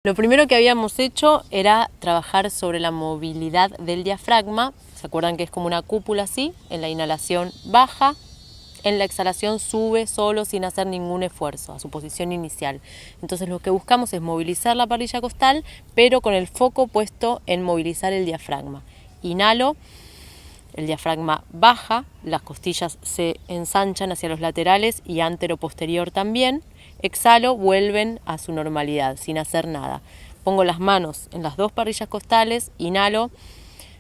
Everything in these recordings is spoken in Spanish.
Lo primero que habíamos hecho era trabajar sobre la movilidad del diafragma. ¿Se acuerdan que es como una cúpula así? En la inhalación baja, en la exhalación sube solo sin hacer ningún esfuerzo a su posición inicial. Entonces lo que buscamos es movilizar la parrilla costal, pero con el foco puesto en movilizar el diafragma. Inhalo, el diafragma baja, las costillas se ensanchan hacia los laterales y antero-posterior también. Exhalo, vuelven a su normalidad, sin hacer nada. Pongo las manos en las dos parrillas costales, inhalo,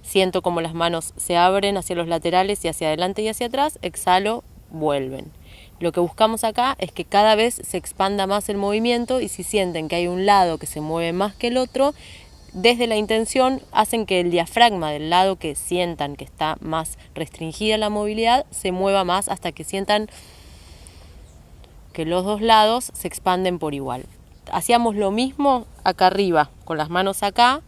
siento como las manos se abren hacia los laterales y hacia adelante y hacia atrás, exhalo, vuelven. Lo que buscamos acá es que cada vez se expanda más el movimiento y si sienten que hay un lado que se mueve más que el otro, desde la intención hacen que el diafragma del lado que sientan que está más restringida la movilidad se mueva más hasta que sientan que los dos lados se expanden por igual. Hacíamos lo mismo acá arriba, con las manos acá,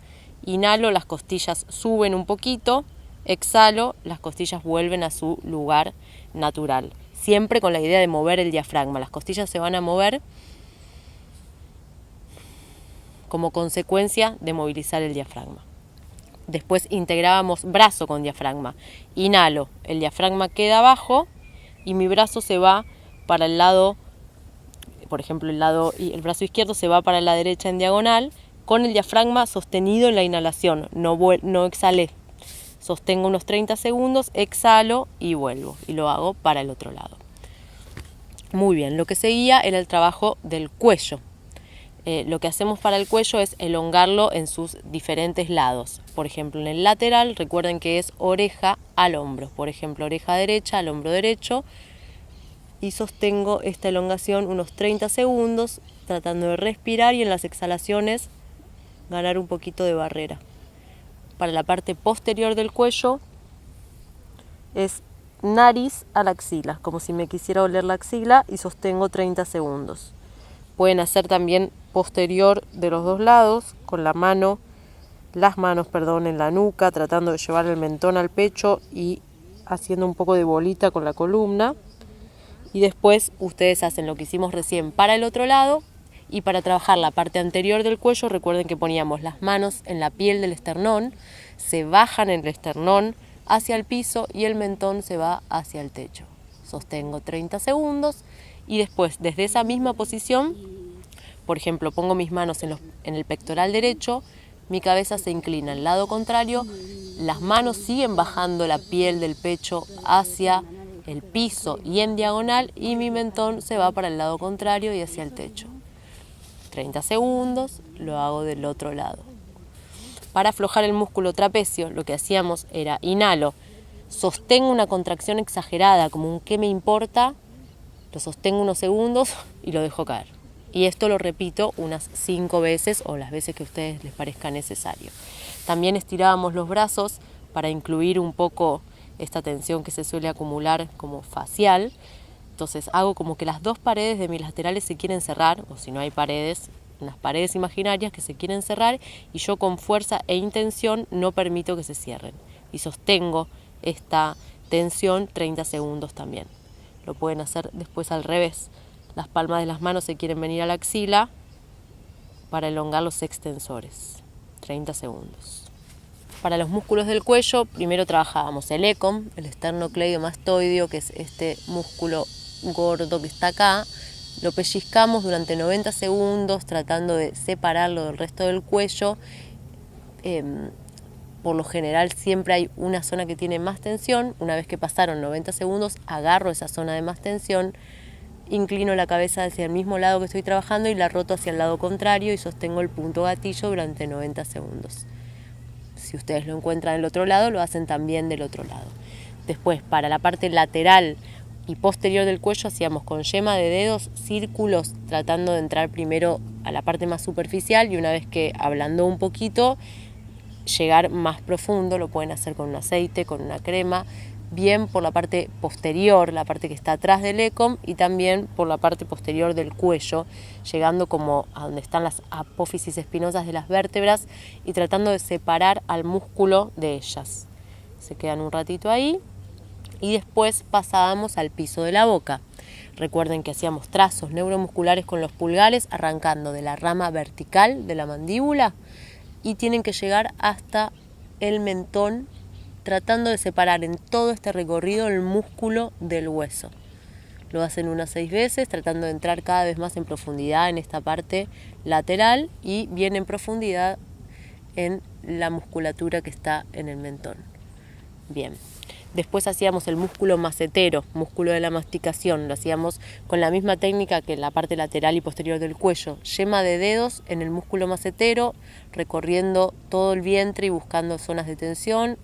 inhalo, las costillas suben un poquito, exhalo, las costillas vuelven a su lugar natural. Siempre con la idea de mover el diafragma, las costillas se van a mover como consecuencia de movilizar el diafragma. Después integrábamos brazo con diafragma. Inhalo, el diafragma queda abajo y mi brazo se va para el lado, por ejemplo el brazo izquierdo se va para la derecha en diagonal, con el diafragma sostenido en la inhalación, no exhalé. Sostengo unos 30 segundos, exhalo y vuelvo. Y lo hago para el otro lado. Muy bien, lo que seguía era el trabajo del cuello. Lo que hacemos para el cuello es elongarlo en sus diferentes lados. Por ejemplo, en el lateral, recuerden que es oreja al hombro. Por ejemplo, oreja derecha al hombro derecho. Y sostengo esta elongación unos 30 segundos, tratando de respirar y en las exhalaciones ganar un poquito de barrera. Para la parte posterior del cuello es nariz a la axila, como si me quisiera oler la axila y sostengo 30 segundos. Pueden hacer también posterior de los dos lados, con las manos en la nuca, tratando de llevar el mentón al pecho y haciendo un poco de bolita con la columna. Y después ustedes hacen lo que hicimos recién para el otro lado. Y para trabajar la parte anterior del cuello, recuerden que poníamos las manos en la piel del esternón, se bajan el esternón hacia el piso y el mentón se va hacia el techo. Sostengo 30 segundos y después, desde esa misma posición, por ejemplo, pongo mis manos en el pectoral derecho, mi cabeza se inclina al lado contrario, las manos siguen bajando la piel del pecho hacia el piso y en diagonal y mi mentón se va para el lado contrario y hacia el techo. 30 segundos, lo hago del otro lado. Para aflojar el músculo trapecio, lo que hacíamos era inhalo, sostengo una contracción exagerada, como un ¿qué me importa? Lo sostengo unos segundos y lo dejo caer. Y esto lo repito unas 5 veces o las veces que a ustedes les parezca necesario. También estirábamos los brazos para incluir un poco esta tensión que se suele acumular como facial. Entonces hago como que las dos paredes de mis laterales se quieren cerrar, o si no hay paredes, unas paredes imaginarias que se quieren cerrar y yo con fuerza e intención no permito que se cierren. Y sostengo esta tensión 30 segundos también. Lo pueden hacer después al revés. Las palmas de las manos se quieren venir a la axila para elongar los extensores. 30 segundos. Para los músculos del cuello, primero trabajábamos el ECOM, el esternocleidomastoideo, que es este músculo gordo que está acá. Lo pellizcamos durante 90 segundos tratando de separarlo del resto del cuello. Por lo general siempre hay una zona que tiene más tensión. Una vez que pasaron 90 segundos, agarro esa zona de más tensión, inclino la cabeza hacia el mismo lado que estoy trabajando y la roto hacia el lado contrario y sostengo el punto gatillo durante 90 segundos. Si ustedes lo encuentran del otro lado, lo hacen también del otro lado. Después, para la parte lateral y posterior del cuello, hacíamos con yema de dedos círculos, tratando de entrar primero a la parte más superficial y una vez que ablandó un poquito, llegar más profundo. Lo pueden hacer con un aceite, con una crema, bien por la parte posterior, la parte que está atrás del ECOM, y también por la parte posterior del cuello, llegando como a donde están las apófisis espinosas de las vértebras y tratando de separar al músculo de ellas. Se quedan un ratito ahí y después pasábamos al piso de la boca. Recuerden que hacíamos trazos neuromusculares con los pulgares, arrancando de la rama vertical de la mandíbula y tienen que llegar hasta el mentón, tratando de separar en todo este recorrido el músculo del hueso. Lo hacen unas 6 veces, tratando de entrar cada vez más en profundidad en esta parte lateral y bien en profundidad en la musculatura que está en el mentón. Bien. Después hacíamos el músculo macetero, músculo de la masticación. Lo hacíamos con la misma técnica que en la parte lateral y posterior del cuello. Yema de dedos en el músculo macetero, recorriendo todo el vientre y buscando zonas de tensión.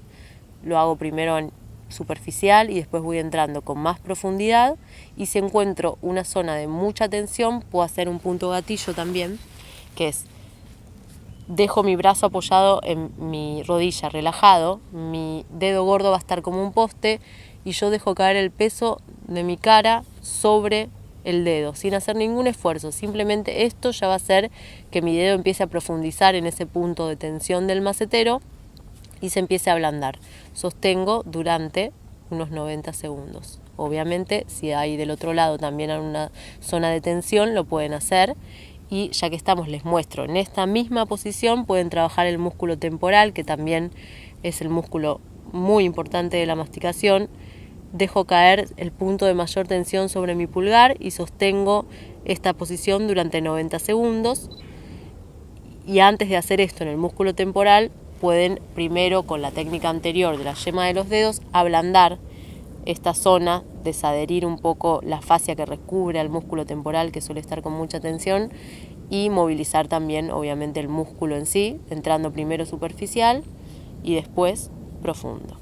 Lo hago primero en superficial y después voy entrando con más profundidad. Y si encuentro una zona de mucha tensión, puedo hacer un punto gatillo también, que es: dejo mi brazo apoyado en mi rodilla, relajado, mi dedo gordo va a estar como un poste y yo dejo caer el peso de mi cara sobre el dedo, sin hacer ningún esfuerzo. Simplemente esto ya va a hacer que mi dedo empiece a profundizar en ese punto de tensión del macetero y se empiece a ablandar. Sostengo durante unos 90 segundos. Obviamente, si hay del otro lado también una zona de tensión, lo pueden hacer. Y ya que estamos, les muestro, en esta misma posición pueden trabajar el músculo temporal, que también es el músculo muy importante de la masticación. Dejo caer el punto de mayor tensión sobre mi pulgar y sostengo esta posición durante 90 segundos. Y antes de hacer esto en el músculo temporal, pueden primero, con la técnica anterior de la yema de los dedos, ablandar esta zona, desadherir un poco la fascia que recubre al músculo temporal, que suele estar con mucha tensión, y movilizar también obviamente el músculo en sí, entrando primero superficial y después profundo.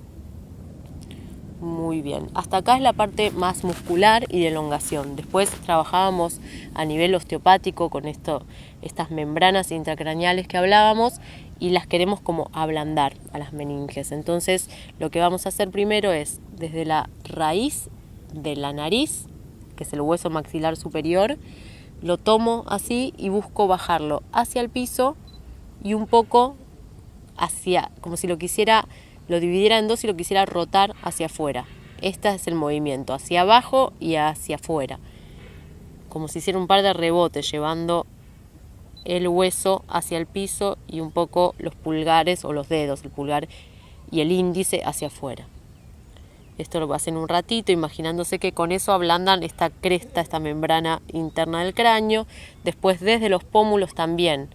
Muy bien, hasta acá es la parte más muscular y de elongación. Después trabajábamos a nivel osteopático con estas membranas intracraneales que hablábamos, y las queremos como ablandar a las meninges. Entonces lo que vamos a hacer primero es, desde la raíz de la nariz, que es el hueso maxilar superior, lo tomo así y busco bajarlo hacia el piso y un poco hacia, como si lo dividiera en dos y lo quisiera rotar hacia afuera. Este es el movimiento, hacia abajo y hacia afuera, como si hiciera un par de rebotes, llevando el hueso hacia el piso y un poco los pulgares o los dedos, el pulgar y el índice hacia afuera. Esto lo hacen un ratito, imaginándose que con eso ablandan esta cresta, esta membrana interna del cráneo. Después, desde los pómulos también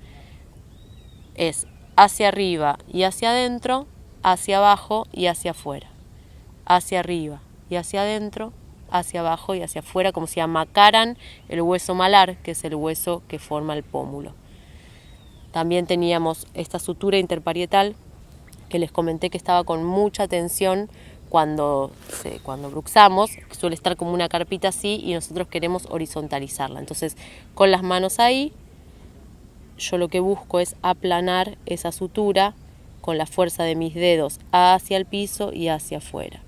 es hacia arriba y hacia adentro, hacia abajo y hacia afuera, hacia arriba y hacia adentro, hacia abajo y hacia afuera, como si amacaran el hueso malar, que es el hueso que forma el pómulo. También teníamos esta sutura interparietal, que les comenté que estaba con mucha tensión cuando bruxamos, suele estar como una carpita así y nosotros queremos horizontalizarla. Entonces, con las manos ahí, yo lo que busco es aplanar esa sutura con la fuerza de mis dedos hacia el piso y hacia afuera,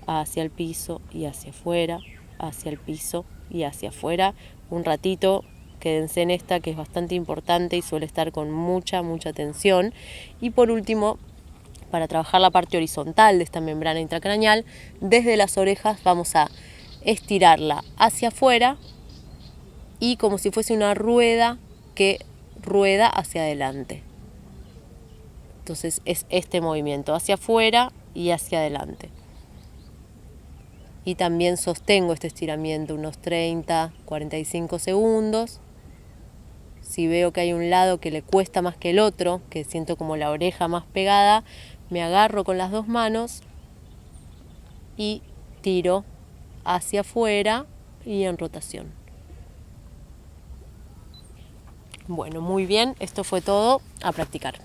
hacia el piso y hacia afuera, hacia el piso y hacia afuera. Un ratito, quédense en esta, que es bastante importante y suele estar con mucha tensión. Y por último, para trabajar la parte horizontal de esta membrana intracraneal, desde las orejas vamos a estirarla hacia afuera y como si fuese una rueda que rueda hacia adelante. Entonces es este movimiento, hacia afuera y hacia adelante. Y también sostengo este estiramiento unos 30-45 segundos. Si veo que hay un lado que le cuesta más que el otro, que siento como la oreja más pegada, me agarro con las dos manos y tiro hacia afuera y en rotación. Bueno, muy bien, esto fue todo, a practicar.